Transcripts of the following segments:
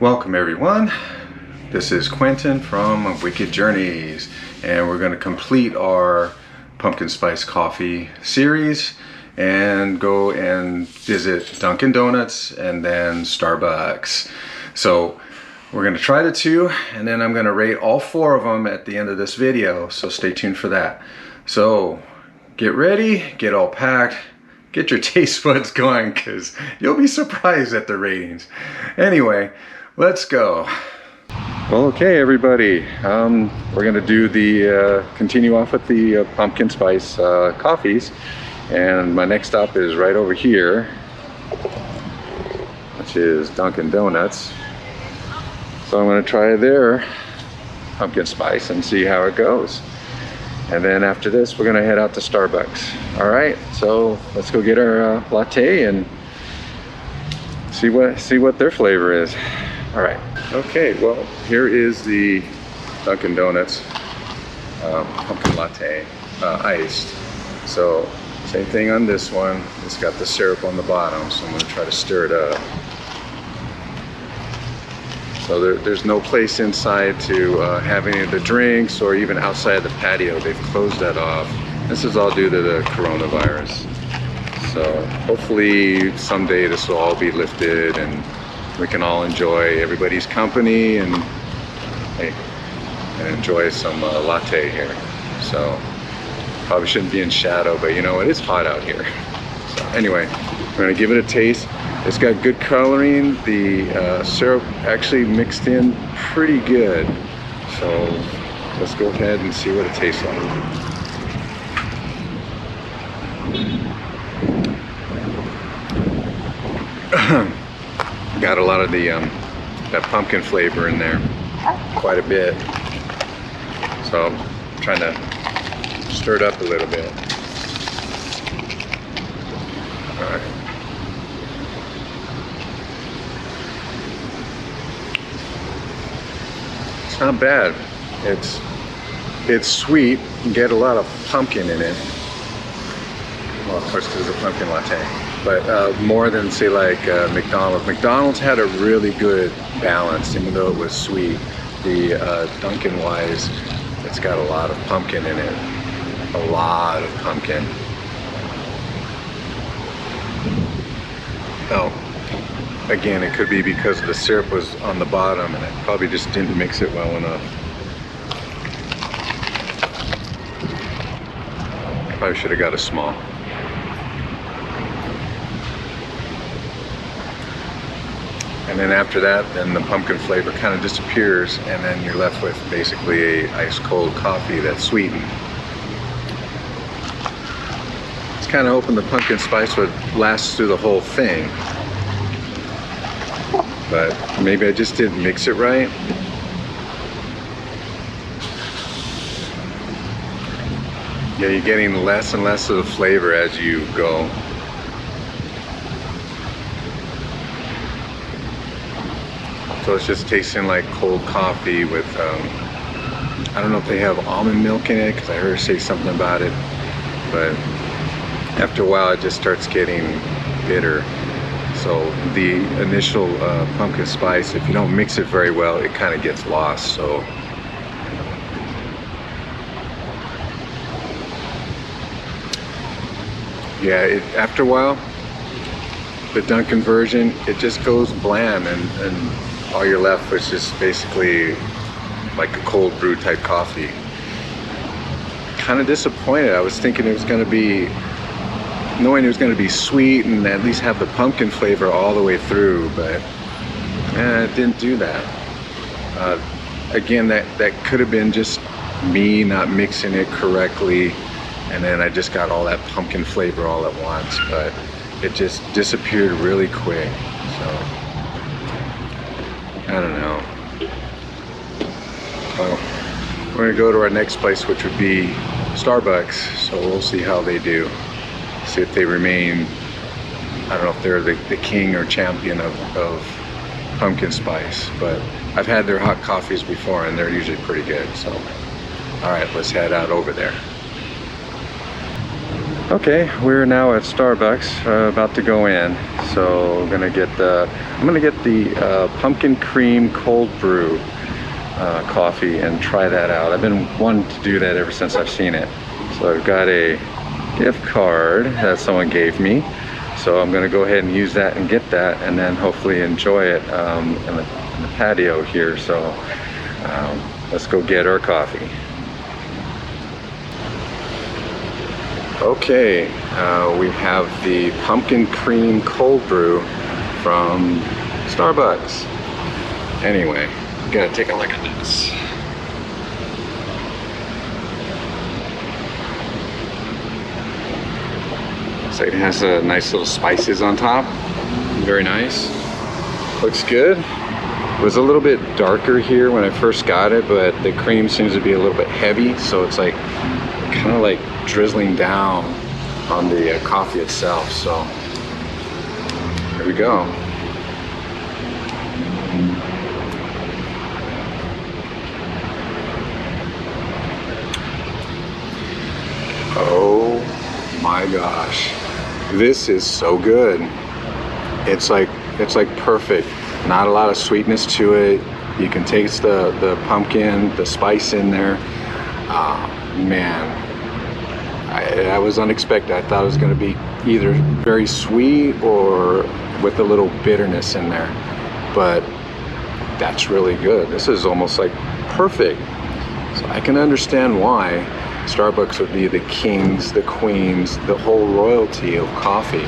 Welcome everyone. This is Quentin from Wicked Journeys, and we're going to complete our pumpkin spice coffee series and go and visit Dunkin Donuts and then Starbucks. So we're going to try the two, and then I'm going to rate all four of them at the end of this video, so stay tuned for that. So get ready, get all packed, get your taste buds going, because you'll be surprised at the ratings. Anyway, let's go. Well, okay everybody, we're going to do the continue off with the pumpkin spice coffees, and my next stop is right over here, which is Dunkin Donuts. So I'm going to try their pumpkin spice and see how it goes. And then after this, we're going to head out to Starbucks. All right, so let's go get our latte and see what their flavor is. All right. Okay, well, here is the Dunkin Donuts pumpkin latte, iced. So same thing on this one. It's got the syrup on the bottom, so I'm going to try to stir it up. So there's no place inside to have any of the drinks, or even outside the patio. They've closed that off. This is all due to the coronavirus. So hopefully someday this will all be lifted and we can all enjoy everybody's company and enjoy some latte here. So probably shouldn't be in shadow, but you know, it is hot out here. So anyway, we're gonna give it a taste. It's got good coloring. The syrup actually mixed in pretty good. So let's go ahead and see what it tastes like. Got a lot of the that pumpkin flavor in there, quite a bit. So I'm trying to stir it up a little bit. All right. It's not bad. It's sweet. You get a lot of pumpkin in it. Well, of course, because it's a pumpkin latte. But more than, say, like McDonald's. McDonald's had a really good balance, even though it was sweet. The Dunkin'-wise, it's got a lot of pumpkin in it. A lot of pumpkin. Oh, again, it could be because the syrup was on the bottom and it probably just didn't mix it well enough. Probably should have got a small. And then after that, then the pumpkin flavor kind of disappears, and then you're left with basically a ice cold coffee that's sweetened. I was kind of hoping the pumpkin spice would last through the whole thing, but maybe I just didn't mix it right. Yeah, you're getting less and less of the flavor as you go. So it's just tasting like cold coffee with, I don't know if they have almond milk in it, because I heard her say something about it. But after a while, it just starts getting bitter. So the initial pumpkin spice, if you don't mix it very well, it kind of gets lost. So yeah, after a while, the Dunkin' version, it just goes bland, and all you're left with is just basically like a cold brew type coffee. Kind of disappointed. I was thinking it was going to be, knowing it was going to be sweet and at least have the pumpkin flavor all the way through, but it didn't do that. Again, that could have been just me not mixing it correctly, and then I just got all that pumpkin flavor all at once, but it just disappeared really quick. So I don't know. Well, we're gonna go to our next place, which would be Starbucks. So we'll see how they do. See if they remain, I don't know if they're the king or champion of pumpkin spice, but I've had their hot coffees before and they're usually pretty good. So, all right, let's head out over there. Okay, we're now at Starbucks, about to go in. So I'm gonna get the pumpkin cream cold brew coffee and try that out. I've been wanting to do that ever since I've seen it. So I've got a gift card that someone gave me. So I'm gonna go ahead and use that and get that, and then hopefully enjoy it in the patio here. So let's go get our coffee. Okay, we have the pumpkin cream cold brew from Starbucks. Anyway, gotta take a look at this. So it has nice little spices on top. Very nice. Looks good. It was a little bit darker here when I first got it, but the cream seems to be a little bit heavy, so it's like kind of like drizzling down on the coffee itself. So here we go. Oh my gosh, this is so good. It's like perfect. Not a lot of sweetness to it. You can taste the pumpkin, the spice in there. Man, I was unexpected. I thought it was going to be either very sweet or with a little bitterness in there, but that's really good. This is almost like perfect. So I can understand why Starbucks would be the kings, the queens, the whole royalty of coffee.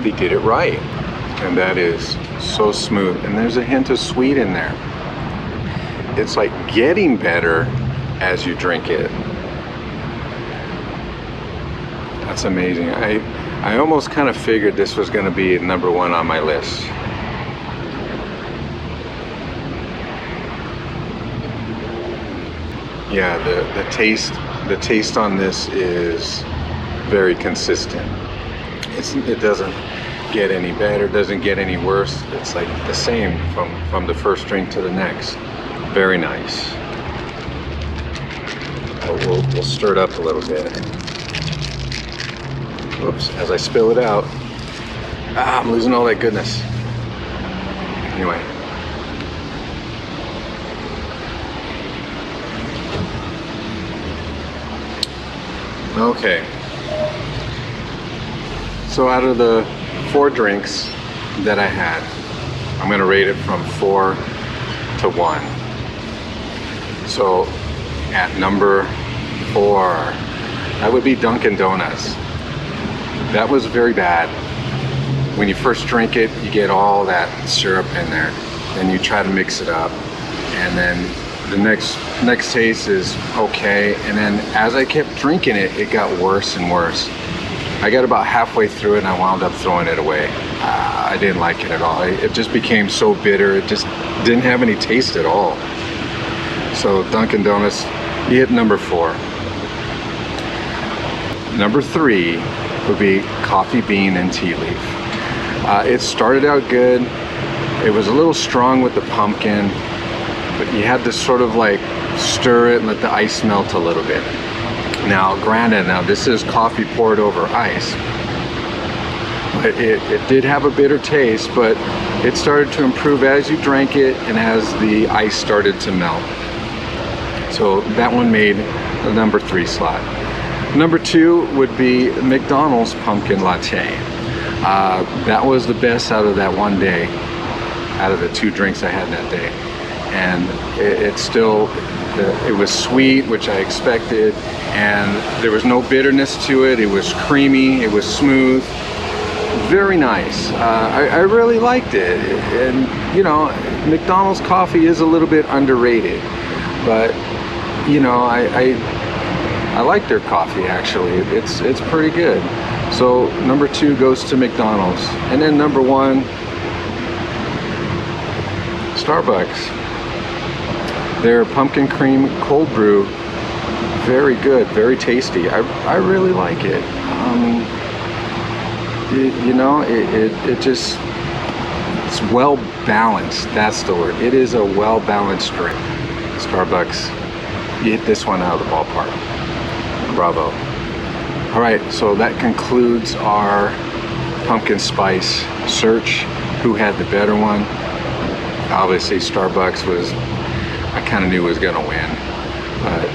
They did it right, and that is so smooth. And there's a hint of sweet in there. It's like getting better as you drink it. That's amazing. I almost kind of figured this was going to be number one on my list. Yeah, the taste on this is very consistent. It doesn't get any better, doesn't get any worse. It's like the same from the first drink to the next. Very nice. We'll stir it up a little bit. Whoops, as I spill it out. I'm losing all that goodness. Anyway. Okay. So out of the 4 drinks that I had, I'm gonna rate it from 4 to 1. So at number 4, that would be Dunkin Donuts. That was very bad. When you first drink it, you get all that syrup in there. Then you try to mix it up, and then the next taste is okay. And then as I kept drinking it, it got worse and worse. I got about halfway through it and I wound up throwing it away. I didn't like it at all. It just became so bitter. It just didn't have any taste at all. So Dunkin Donuts, you hit number 4. Number 3 would be coffee bean and tea leaf. It started out good. It was a little strong with the pumpkin, but you had to sort of like stir it and let the ice melt a little bit. Now granted, this is coffee poured over ice, but it did have a bitter taste, but it started to improve as you drank it and as the ice started to melt. So that one made the number 3 slot. Number 2 would be McDonald's pumpkin latte. That was the best out of that one day, out of the 2 drinks I had that day. And it was sweet, which I expected, and there was no bitterness to it. It was creamy, it was smooth, very nice. I really liked it. And you know, McDonald's coffee is a little bit underrated, but you know, I like their coffee actually. It's pretty good. So number 2 goes to McDonald's, and then number 1, Starbucks. Their pumpkin cream cold brew, very good, very tasty. I really like it. It's well balanced. That's the word. It is a well balanced drink. Starbucks, you hit this one out of the ballpark. Bravo. All right, so that concludes our pumpkin spice search. Who had the better one? Obviously Starbucks was, I kind of knew was gonna win, but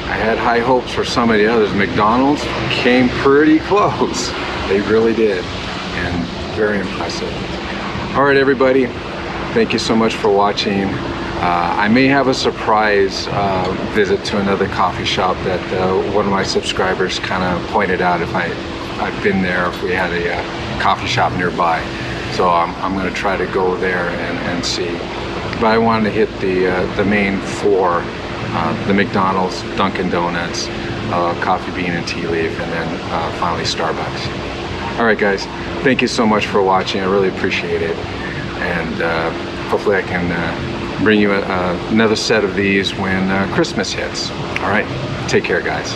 I had high hopes for some of the others. McDonald's came pretty close. They really did, and very impressive. All right, everybody, thank you so much for watching. I may have a surprise visit to another coffee shop that one of my subscribers kind of pointed out if I've been there, if we had a coffee shop nearby. So I'm going to try to go there and see. But I wanted to hit the main four, the McDonald's, Dunkin Donuts, Coffee Bean and Tea Leaf, and then finally Starbucks. All right, guys, thank you so much for watching. I really appreciate it. And hopefully I can bring you another set of these when Christmas hits. All right, take care, guys.